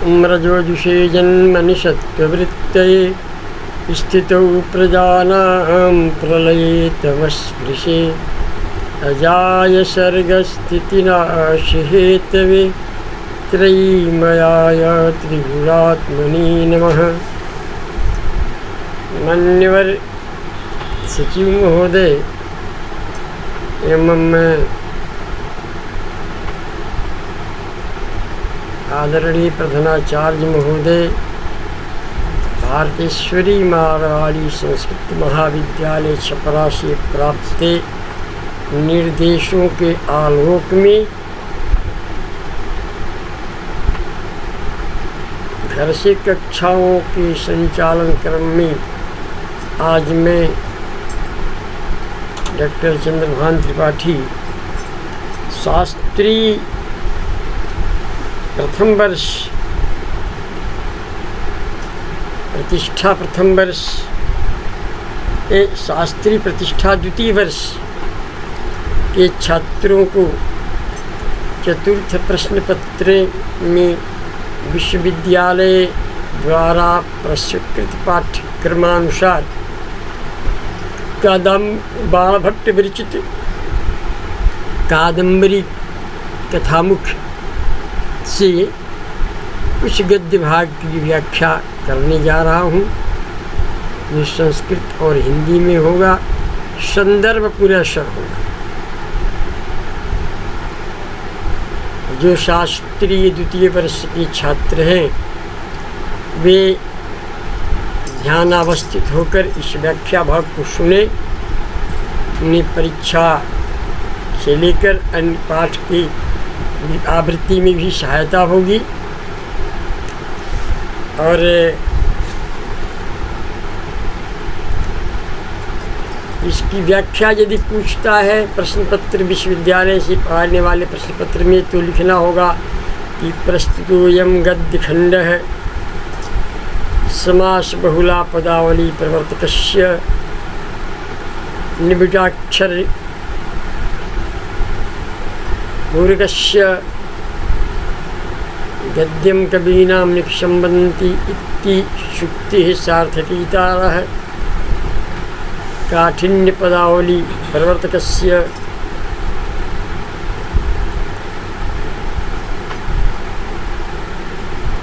उम्रजोजुषे जन्मनि सत्त्ववृत्तये स्थितौ प्रजानां प्रलये तव स्पृशे अजाय सर्गस्थितिनाशहेतवे त्रयीमयाय त्रिगुणात्मने नमः। मान्यवर सचिव महोदय एवं आदरणीय प्रधानाचार्य महोदय, भारतेश्वरी मारवाड़ी संस्कृत महाविद्यालय छपरा से प्राप्त निर्देशों के आलोक में घर से कक्षाओं के संचालन क्रम में आज मैं डॉक्टर चंद्रभान त्रिपाठी शास्त्री प्रथम वर्ष प्रतिष्ठा प्रथम वर्ष शास्त्री प्रतिष्ठा द्वितीय वर्ष के छात्रों को चतुर्थ प्रश्न पत्र में विश्वविद्यालय द्वारा प्रस्वीकृत पाठ्यक्रमानुसार बाणभट्ट विरचित कादम्बरी कथामुख से कुछ गद्य भाग की व्याख्या करने जा रहा हूँ, जो संस्कृत और हिंदी में होगा। संदर्भ पुरस्सर होगा। जो शास्त्रीय द्वितीय वर्ष के छात्र हैं वे ध्यानावस्थित होकर इस व्याख्या भाग को सुने। उन्हें परीक्षा से लेकर अन्य पाठ की आवृत्ति में भी सहायता होगी। और इसकी व्याख्या यदि पूछता है प्रश्न पत्र विश्वविद्यालय से पढ़ाने वाले प्रश्न पत्र में, तो लिखना होगा कि प्रस्तुतोऽयं गद्यखण्डः समास बहुला पदावली प्रवर्तकस्य निबिडाक्षर पूरकस्य गद्यं कवीनां निक्षम्बन्ति इति शुक्तिः सार्थकीतारः काठिन्य पदावली प्रवर्तकस्य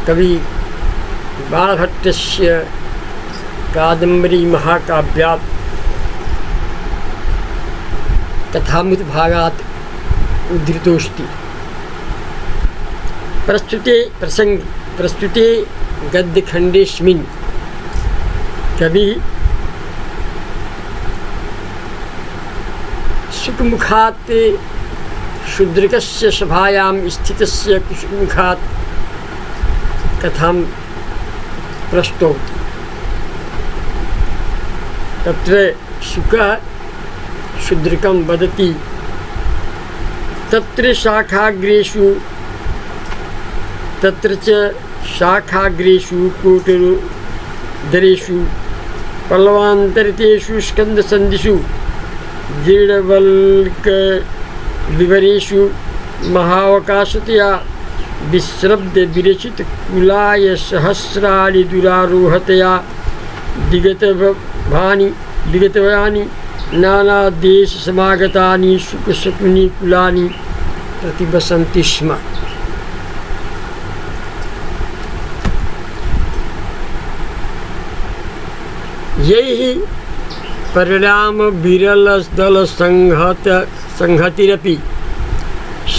कवि बाणभट्टस्य कादम्बरी महाकाव्यात् कथामुत भागात् उद्धृतोऽस्ति। प्रस्तुते गद्यखण्डेऽस्मिन् कवि शुकमुखात् शूद्रकस्य सभायां स्थितस्य कुशमुखात् कथां प्रस्तौति। तत्र शुकः शूद्रकं वदति, तत्र च शाखाग्रेषु कोटरोदरेषु पल्लवान्तरितेषु स्कन्दसन्धिषु जीर्णवल्कविवरेषु महावकाशतया विश्रब्द विरचित कुलाय सहस्राणि दुरारोहतया विगतवानि नानादेशसमागतानि शुकशकुनि कुलानि प्रतिवसन्ति स्म। यही परिणाम विरल दल संहतिरपि स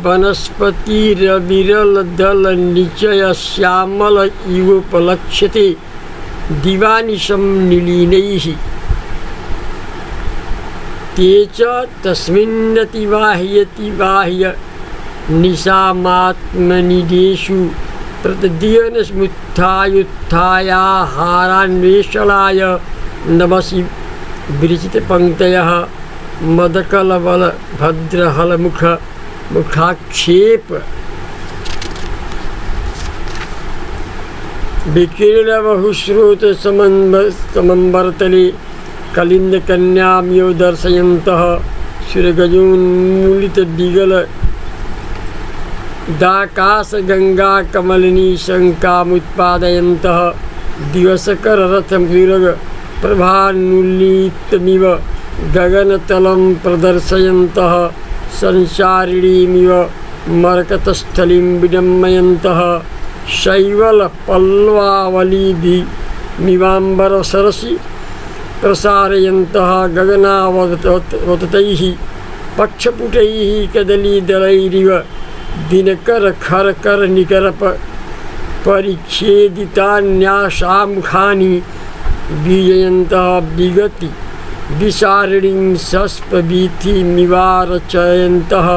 वनस्पतिरविरल दल निचय श्यामल इवोपलक्ष्यते दिवानिशं निलीनैः ते च तस्मिन्नतिवाह्य निशामात्मनिदेषु प्रतिदिनस्मुत्थायुत्थायाहारान्वेषणाय नमसि विरचितपङ्क्तयः मदकलबल भद्रहलमुख मुखाक्षेप विकीर्णबहुश्रोत समंबरतले कलिन्दकन्यां यो दर्शयन्तः सुरगजोन्मूलितदिगल दाकाशगंगा कमलिनी शङ्कामुत्पादयन्तः दिवसकररथमृग प्रभानुल्लितमिव गगनतलं प्रदर्शयन्तः संसारिणीमिव मरकतस्थलीं विडम्बयन्तः शैवलपल्लवावलीभिमिवाम्बरसरसि प्रसारयन्तः गगनावततैः पक्षपुटैः कदलीदलैरिव दिनकरखरकरनिकरप परिच्छेदितान्यासामुखानि बीजयन्तः विगति विसारिणीं सस्पवीथिमिवारचयन्तः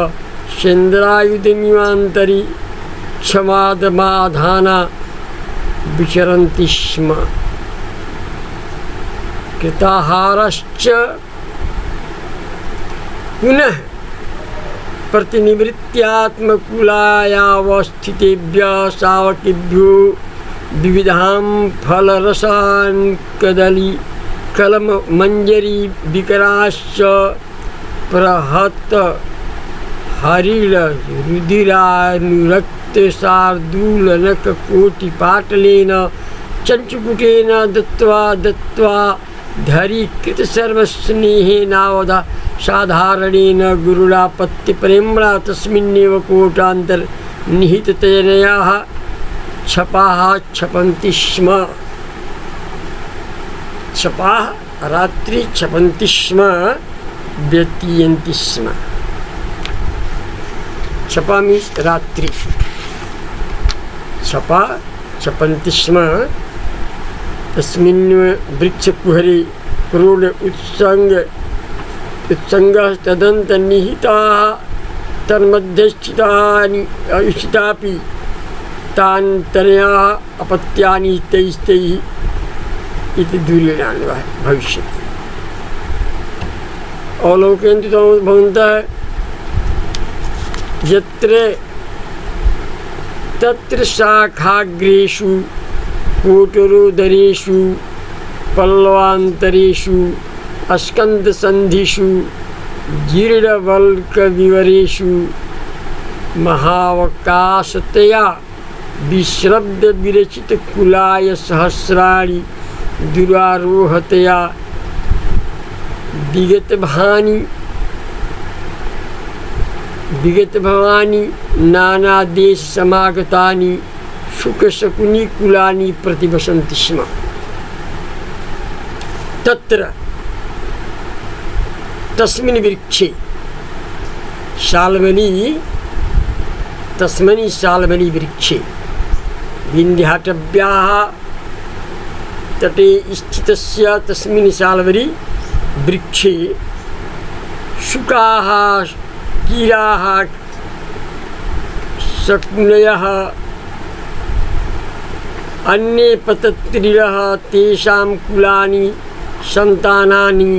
सेन्द्रायुधमिवान्तरिक्षमादमाधाना विचरन्ति स्म। कृताहारश्च पुनः प्रतिनिवृत्त्यात्मकुलायावस्थितेभ्यः शावकेभ्यो विविधां फलरसान् कदली कलममञ्जरी विकराश्च प्रहत हरिण रुधिरानुरक्तशार्दूलनककोटिपाटलेन चञ्चुकुटेन दत्त्वा धरीकृतसर्वस्नेहेनावधा साधारणेन गुरुडापत्यप्रेम्णा तस्मिन्नेव कोटान्तर्निहिततनयाः छपाः क्षपन्ति स्म। छपाः रात्रि क्षपन्ति स्म, व्यतीयन्ति स्म। छपा मीन्स रात्रि, छपा क्षपन्ति स्म। तस्मिन् वृक्षकुहरे क्रोड उत्सङ्गः तदन्तर्निहिताः तन्मध्ये स्थितापि तान् तनयाः अपत्यानि तैस्तैः इति दूरेणान् भविष्यति। अवलोकयन्तु भवन्तः यत्र तत्र शाखाग्रेषु कोटरोदरेषु पल्लवान्तरेषु अस्कन्धसन्धिषु जीर्णवल्कविवरेषु महावकाशतया विश्रब्दविरचितकुलाय सहस्राणि दुरारोहतया विगतभवानि नानादेशसमागतानि शुकशकुनिकुलानि प्रतिवसन्ति स्म। तत्र तस्मिन् वृक्षे तस्मिन् शाल्मली वृक्षे विन्ध्याटव्याः तटे स्थितस्य तस्मिन् शाल्मली वृक्षे शुकाः कीराः शकुनयः अन्ये पतत्रिणः तेषां कुलानि सन्तानानि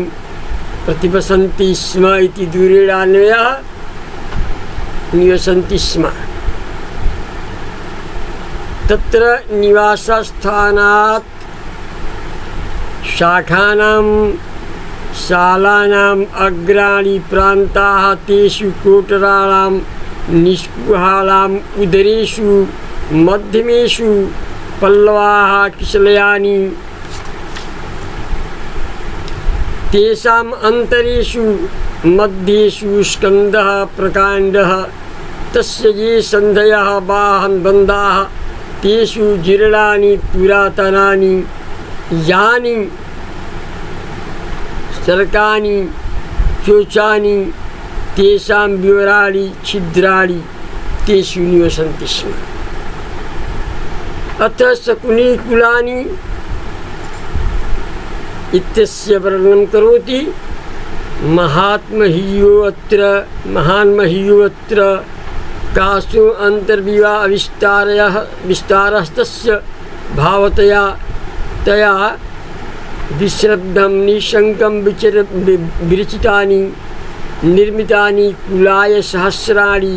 प्रतिवसन्ति स्म इति दूरेणान्वयः निवसन्ति स्म। तत्र निवासस्थानात् शाखानां शालानाम् अग्राणि प्रान्ताः तेषु कोटराणां निष्कुहालाम् उदरेषु मध्यमेषु पल्लवाः किशलयानि तेषाम् अन्तरेषु मध्येषु स्कन्दः प्रकाण्डः तस्य ये सन्धयः बाहबन्धाः तेषु जीर्णानि पुरातनानि यानि शल्कानि चोचानि तेषां विवराणि छिद्राणि तेषु निवसन्ति स्म। अथ शकुनिकुलानि इत्यस्य वर्णनं करोति। महान्महीयोऽत्र कासु अन्तर्विवाहविस्तारस्तस्य भावतया तया विश्रब्धं निशङ्कं विरचितानि निर्मितानि कुलाय सहस्राणि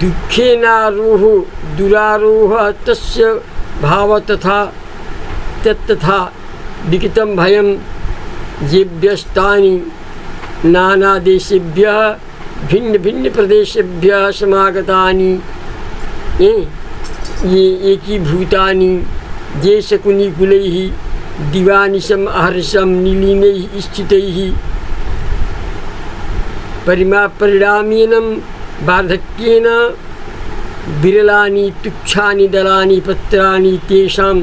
दुःखेनारोह दुरारोह तस्य भाव तथा विकितं भयं येभ्यस्तानि नानादेशेभ्यः भिन्न भिन्न प्रदेशेभ्यः समागतानि ये एकीभूतानि ये शकुनिकुलैः दिवानिशम् अहर्षं निलीनैः स्थितैः परिणामेन वार्धक्येन विरलानि तुच्छानि दलानि पत्राणि तेषां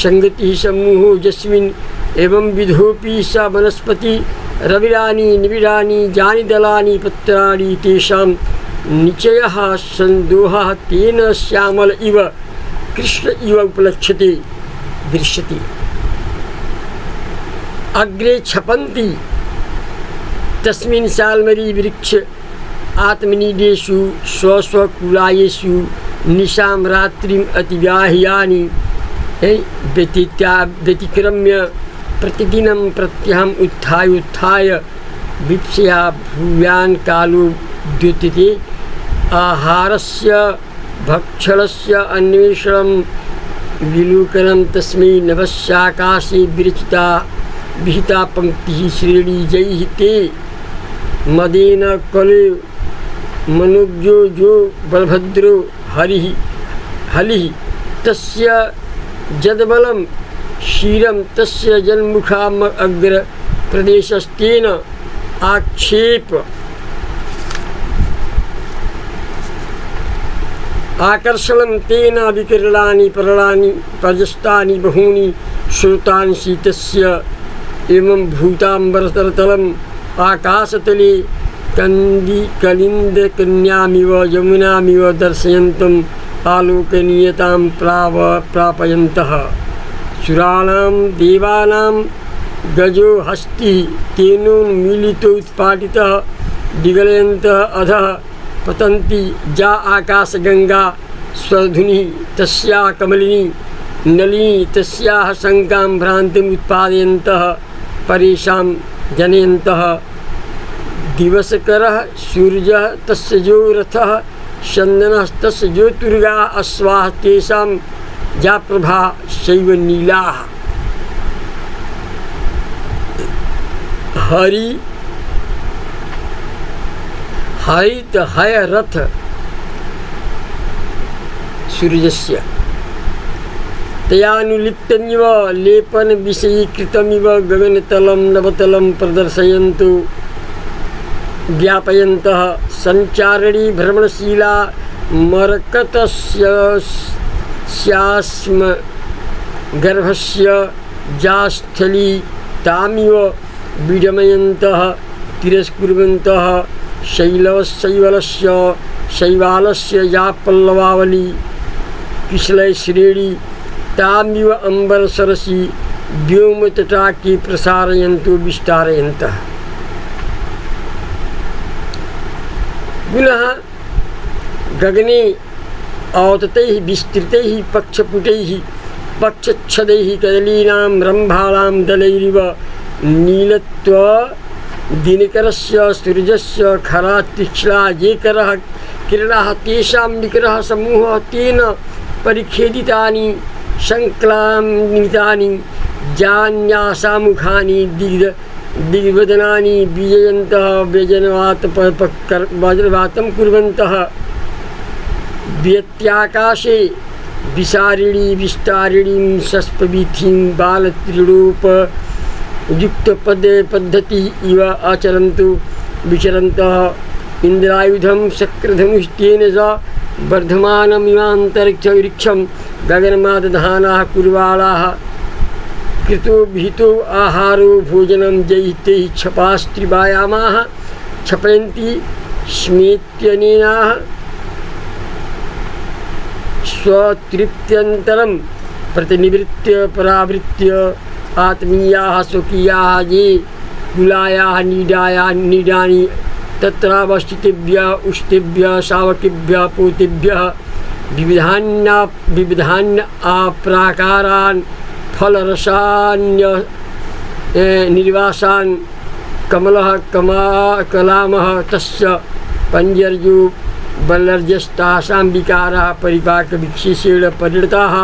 संगतिः समूहो यस्मिन् एवं विधोऽपि स वनस्पति रविरानि निबिडानि यानि दलानि पत्राणि तेषां निचयः संदोहः तेन श्यामल इव कृष्ण इव उपलक्ष्यते दृश्यते। अग्रे छपन्ति तस्मिन् साल्मरी वृक्ष आत्मनिदेषु स्वस्वकुलायेषु निशां रात्रिम् अतिव्याह्यानि व्यतिक्रम्य प्रतिदिनं प्रत्यहम् उत्थाय विप्सया भूयान् कालो द्योत्यते। आहारस्य भक्षणस्य अन्वेषणं विलोकनं तस्मै नभस्याकाशे विहिता पंक्तिः श्रेणीजैः ते मदेन कले मनोज्ञो जो बलभद्रो हलिः तस्य जदबलं क्षीरं तस्य जन्मुखाम अग्र प्रदेशस्तेन आक्षेप आकर्षणं तेन विकिरणानि परलानि प्रजस्तानि बहूनि श्रुतांसि तस्य एवं भूताम्बरतलम् आकाशतले कलिन्दकन्यामिव यमुनामिव दर्शयन्तम् आलोकनीयतां प्रापयन्तः। सुराणां देवानां गजो हस्तिः तेनोन्मीलितोत्पाटितः विगलयन्तः अधः पतन्ति जा आकाशगंगा स्वधुनिः तस्याः कमलिनी नलिनी तस्याः शङ्कां भ्रान्तिम् उत्पादयन्तः परेषां जनयन्तः। दिवसकरः सूर्यः तस्य जो रथः चन्दनः तस्य ज्योतिर्गा अश्वाः तेषां या प्रभा शैव नीलाः। हरित हय रथ सूर्यस्य तयानुलिप्तमिव लेपन विषयीकृतमिव गगनतलं नवतलं प्रदर्शयन्तु व्यापयन्तः संचारिणी भ्रमणशीला मरकतस्यास्म गर्भस्य जास्थली तामिव विडमयन्तः तिरस्कुर्वन्तः शैवालस्य या पल्लवावली किशलयश्रेणी तामिव अम्बरसरसि व्योमतटाके प्रसारयन्तु विस्तारयन्तः। पुनः गगने औततैः विस्तृतैः पक्षपुटैः पक्षच्छदैः कदलीनां रम्भाणां दलैरिव नीलत्व दिनकरस्य सूर्यस्य खरा तीक्ष्णा ये करः किरणाः तेषां विकरः समूहः तेन परिखेदितानि संक्लामितानि जान्यासामुखानि दिग्वदनानि बीजयन्तः वज्रवातं कुर्वन्तः। व्यत्याकाशे विसारिणी विस्तारिणीं शस्पवीथीं बालत्रिलोपयुक्तपद्धतिः इव आचरन्तु विचरन्तः। इन्द्रायुधं शक्रधनुस्तेन च वर्धमानमिवान्तरिक्षवृक्षं गगनमादधानाः कुर्वाणाः कृतो विहितो आहारो भोजनं जैतैः क्षपास्त्रिवायामाः क्षपयन्ति स्मेत्यनेनाः स्वतृप्त्यन्तरं प्रतिनिवृत्य परावृत्य आत्मीयाः स्वकीयाः ये कुलायाः नीडानि तत्रावस्थितेभ्यः उष्टेभ्यः शावकेभ्यः पोतेभ्यः विविधान् आप्राकारान् फलरसान्य निर्वासान् कमलः कलामः तस्य पंजर्यो बलर्जस्तासां विकाराः परिपाकविशेषेण परिणताः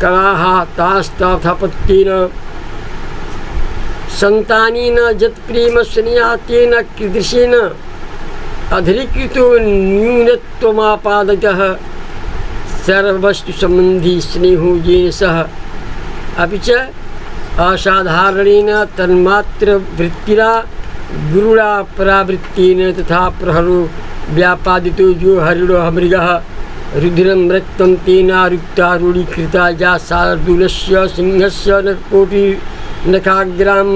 कलाः तास्तथापत्येन सन्तानेन यत्प्रेम स्नेहा तेन कीदृशेन अधीकृतो न्यूनत्वमापादकः सर्ववस्तु संबंधी स्नेहो येन सह अपि च असाधारणेन तन्मात्र वृत्तिरा गुरुणा परावृत्तेन तथा प्रहरो व्यापादितो जो हरिणो मृगः रुधिरं रक्तं तेनारुक्तारूढीकृता या शार्दूलस्य सिंहस्य नखकोटिनखाग्रां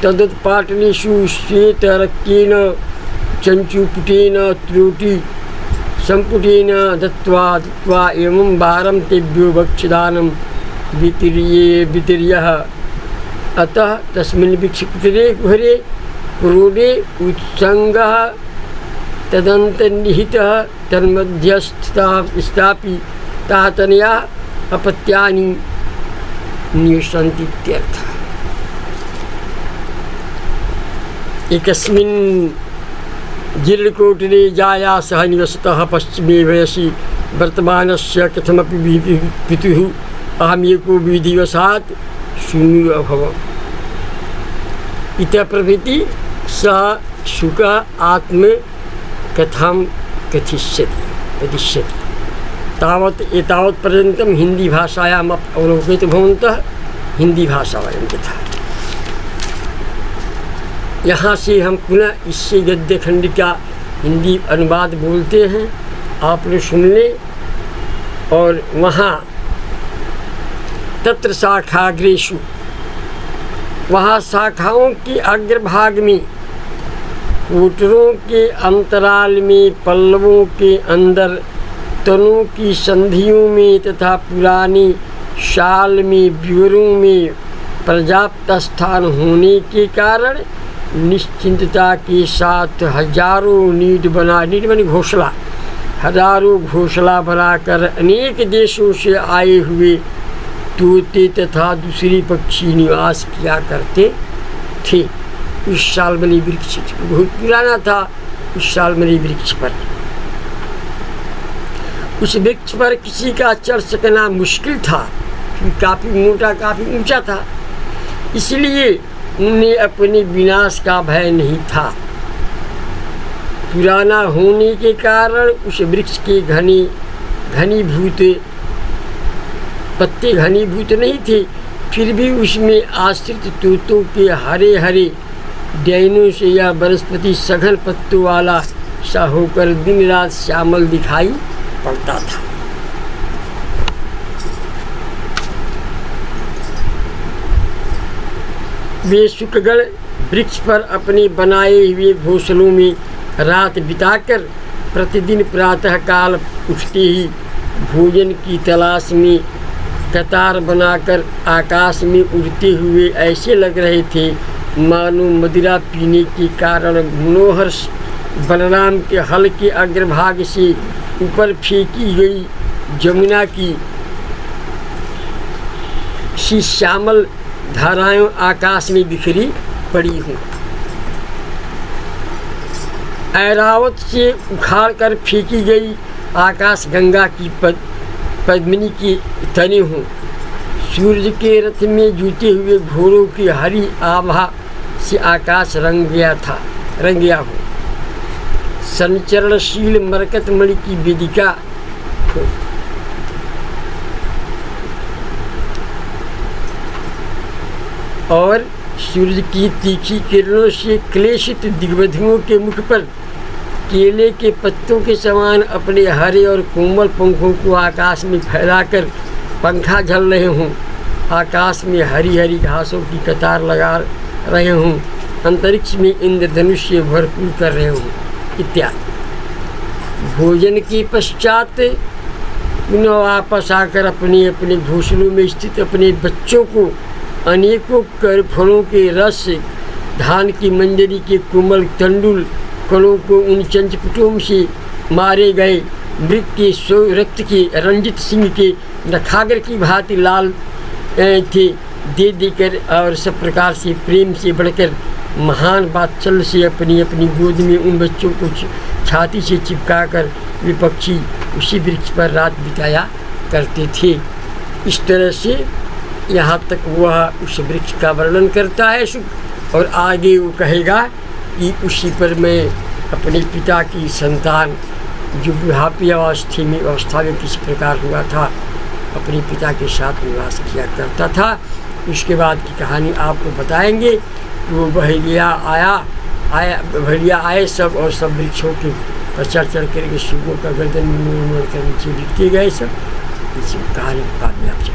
तदुत्पाटनेषु श्वेतरक्तेन चञ्चुपुटेन त्रुटि संपुटेन दत्त्वा एवं वारं तेभ्यो भक्ष्यदानं वितिर्यः। अतः तस्मिन् वृक्षपुटरे कुहरे क्रोडे उत्संगः तदन्तर्निहितः तन्मध्यस्थापि तातनया अपत्यानि निवसन्ति इत्यर्थः। एकस्मिन् जीर्णकोटरे जाया सह निवसतः पश्चिमे वयसि वर्तमानस्य कथमपि पितुः अहमेको विधिवशात् शून्यो अभवम्। इतः प्रभृति सः शुकः आत्मकथां कथिष्यति। एतावत् पर्यन्तं हिंदी भाषायाम् अवलोकित भवन्तः। हिंदी भाषा वयं तथा। यहाँ से हम पुनः इससे गद्य खंड का हिंदी अनुवाद बोलते हैं, आप लोग सुन लें। और वहाँ तत्र शाखाग्रेषु, वहाँ शाखाओं के अग्रभाग में कोटरों के अंतराल में पल्लवों के अंदर तनों की संधियों में तथा पुरानी शाल में ब्यूरों में पर्याप्त स्थान होने के कारण निश्चिंतता के साथ हजारों नीड बनी घोंसला, हजारों घोंसला बनाकर अनेक देशों से आए हुए तोते तथा दूसरे पक्षी निवास किया करते थे। उस शालमली वृक्ष बहुत पुराना था। उस शालमली वृक्ष पर, उस वृक्ष पर किसी का चढ़ सकना मुश्किल था, क्योंकि काफ़ी मोटा, काफ़ी ऊंचा था। इसलिए उन्हें अपने विनाश का भय नहीं था। पुराना होने के कारण उस वृक्ष के घनीभूत पत्ते घनीभूत नहीं थे, फिर भी उसमें आश्रित तोतों के हरे हरे डैनों से यह वनस्पति सघन पत्तों वाला सा होकर दिन रात श्यामल दिखाई पड़ता था। वे शुकगण वृक्ष पर अपने बनाए हुए घोंसलों में रात बिताकर प्रतिदिन प्रातःकाल उठते ही भोजन की तलाश में कतार बनाकर आकाश में उड़ते हुए ऐसे लग रहे थे मानो मदिरा पीने के कारण मनोहर बलराम के हल के अग्रभाग से ऊपर फेंकी गई जमुना की सी श्यामल धाराएं आकाश में बिखरी पड़ी हों। ऐरावत से उखाड़कर फेंकी गई आकाश गंगा की पद्मिनी की तने हों। सूर्य के रथ में जूते हुए घोड़ों की हरी आभा से आकाश रंग गया हो। संचरणशील मरकतमणि की वेदिका हो। और सूर्य की तीखी किरणों से क्लेशित दिग्बधियों के मुख पर केले के पत्तों के समान अपने हरे और कोमल पंखों को आकाश में फैलाकर पंखा झल रहे हों। आकाश में हरी हरी घासों की कतार लगा रहे हों। अंतरिक्ष में इंद्रधनुष से भरपूर कर रहे हों इत्यादि। भोजन के पश्चात पुनः वापस आकर अपने अपने घोंसलों में स्थित अपने बच्चों को अनेकों कर फलों के रस, धान की मंजरी के कोमल तंडुल कणों को उन चंचपुटों से मारे गए मृग के रक्त के रंजित सिंह के नखागर की भांति लाल थे दे देकर और सब प्रकार से प्रेम से बढ़कर महान वात्सल्य से अपनी अपनी गोद में उन बच्चों को छाती से चिपकाकर वे पक्षी उसी वृक्ष पर रात बिताया करते थे। इस तरह से यहाँ तक वह उस वृक्ष का वर्णन करता है शुक। और आगे वो कहेगा कि उसी पर मैं अपने पिता की संतान जो बुढ़ापी अवस्था में किस प्रकार हुआ था, अपने पिता के साथ निवास किया करता था। उसके बाद की कहानी आपको बताएंगे। वो बहेलिया बहेलिया आए सब, और सब वृक्षों के पर चढ़ करके शिवों का गर्दन मोड़ कर नीचे लिखते गए सब। इसी कहानी बाद में आपसे